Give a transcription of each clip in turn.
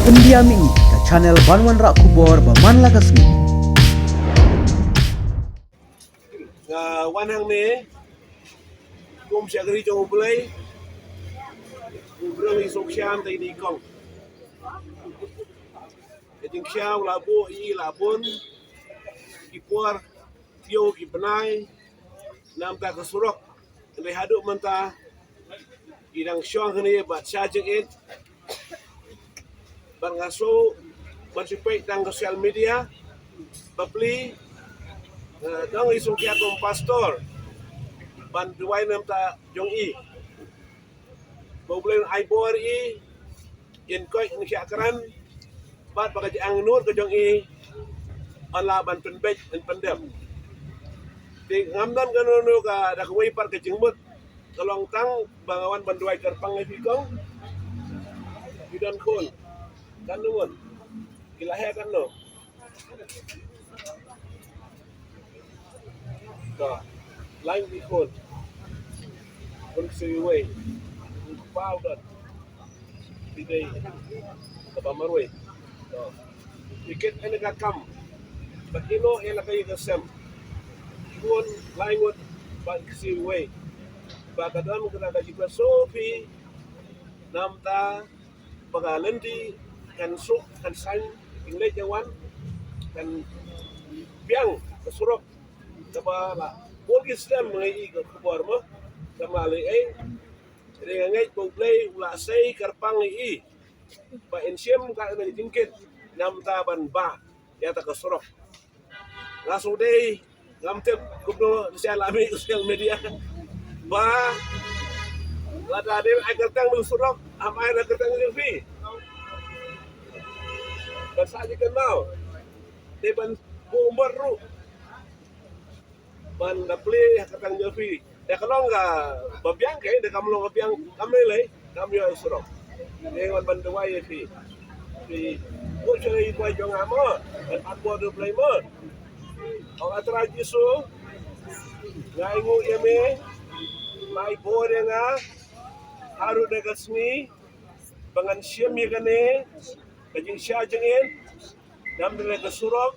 Pendiam ini ke channel Banwan Rak Kubor Baman Lakasmi. Wanang ni, kum siya gari jong ubulay, ubulay isok siyam tayo ni ikong. Kajing siya labo labon, ipuar, tiyo ipanay, namta kasurok, hindi hadok man ta, idang siyang kani bat siya jengit, bat ngaso, mansipay tang social media, papli, dang isok kaya kong pastor, ban duway namta jong i. Bawlain ay bor i, yen koy ni siya karan, bat baka ang nur ke jong i, an laban penbej en pendem. Di ngamdan kanono ka dakway par ke jengbut, kalong tang bangawan banduay karpang ay fikong, yudan kon, kanungon, kilahe kan no. Ka, lain fikon, kon siway, powder, tidak kebamarwe. Ikut ini kakam, bakino ela kayu kesem, ikut lainut bang siway, bakadan kita kaji sofi, namta pagalendi kan suk kan sang inglay jawan kan biang kesurok, kepala bolgis dem mengai ke kubur mo, sama lei dengan ngay bublay ula say karpang i ba insyem ka na jingkit nam taban ba yata kasurok langsung day ngamtep kubno siya lami social media ba lada dem ay kartang ng surok amay na kartang ng fi basa di kenal deban bumbar ru ban dapli kartang ng fi ya kalau enggak babiang kayak dek kamu lo babiang kami leh kami yang surok dengan bantuan fi gua cari gua jong amo dan aku ada play mode orang teraji so ngai ngu yeme mai bore nga haru dekat sini pangan siam ya kane kajing sia jengin nam dekat surok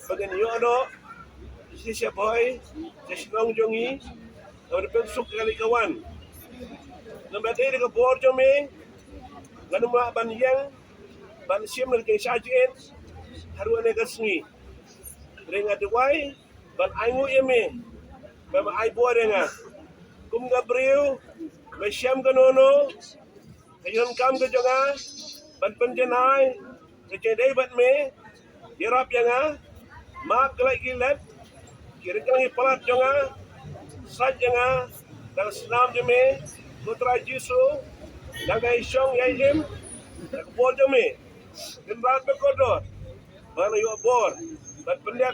bagian yo ano si siap boy si long jongi ada pensuk kali kawan. Nampak dia ke bor jome, nganu mak ban yang, ban siam lagi sajen, haru ane kasni. Rengat duai, ban aingu yeme, ban ai bor renga. Kum gabriu, ban siam kanono, kayon kam ke jonga, ban penjenai, kecedai bat me, yerap yanga, mak kelai kilat, kira-kira palat jonga. Saja nga dalam senam jeme putra Jisu dagai syong yaim bor jeme gembat bekodor mana yo bor dan pendak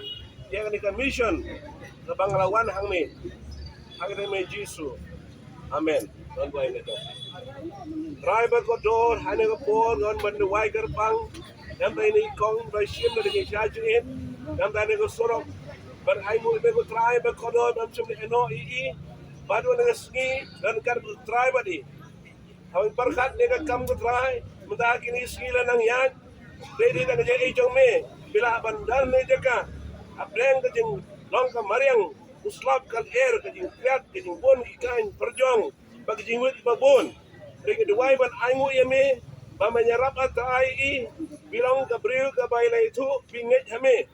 yang dikan mission ke Banglawan hang me hang me Jisu amen don boy neto try bekodor hane ke bor don menduai gerbang dan ini kong basim dari syajin dan tadi ke sorok beraimu bego try bekodor dan cuma eno ii badu dengan sengi dan kan try badi hawin perkat nega kam ko try mudah kini sila nang yan ready na jadi ijong me bila bandar ne jaka abreng kajing long ka mariang uslap kal air kajing kriat kajing bon ikan perjong bagi jingwit babon dengan duai ban aimu yeme menyerap atrai i bilang ke briu ke bailai itu pinget hame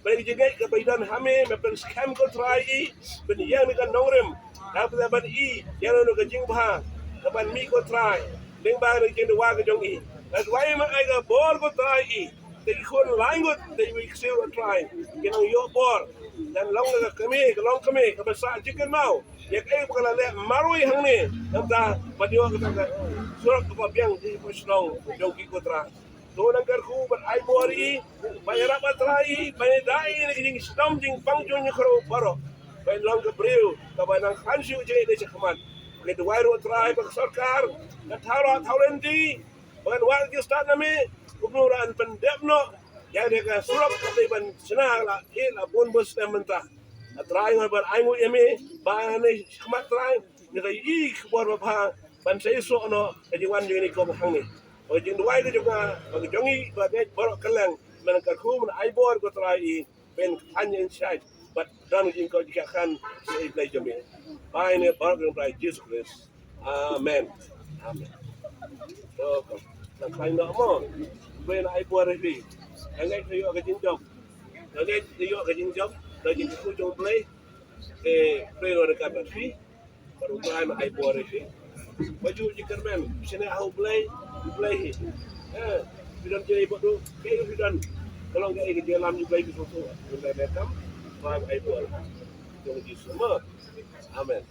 bagi jengai ke baidan hame mepen scam ko try i ben yang dengan nongrem apa ban i yang no ke jing bah ke ban mi ko try ding ba ni jeng wa ke jong i as why ma ai ga bor ko try i te kon langut te wi xiu try kenang yo bor dan long ke kami ke long kami ke basa jikan mau ya kai bukala le marui hang ni namta badio ke ta surat ke biang di posnong jong ki ko try Donang karku ber ai bori bayar apa trai bayar dai ni jing stam jing pangjon ni kro baro bayar long ke breu ka banang khansu je de chakman le duai ro trai bak sarkar na tharo thaulendi ban war ki stat nami kubnuran pendepno ya de ka surap ka ban sena la la bon bos menta trai ngar ber ai mu yemi ba ni khmat trai ni ga i khbor ba ban sei so no ka jing wan ni ko hang ni Ojin duai itu juga bagi jongi bagi borok keleng menengkaku men aibor ko trai ben hanya inside but dan jin ko jikakan sei play jami. Paine borok trai Jesus Christ. Amen. Amen. So nang kain no mo ben aibor refi. Angai tayo ka jin jom. Angai tayo ka jin jom. Lagi ku jom play play no dekat fi. Baru time aibor refi. Baju jikan men sini aku play bidan jadi buat tu kayak bidan kalau nggak ikut jalan juga ikut foto benda netam faham itu jadi semua amin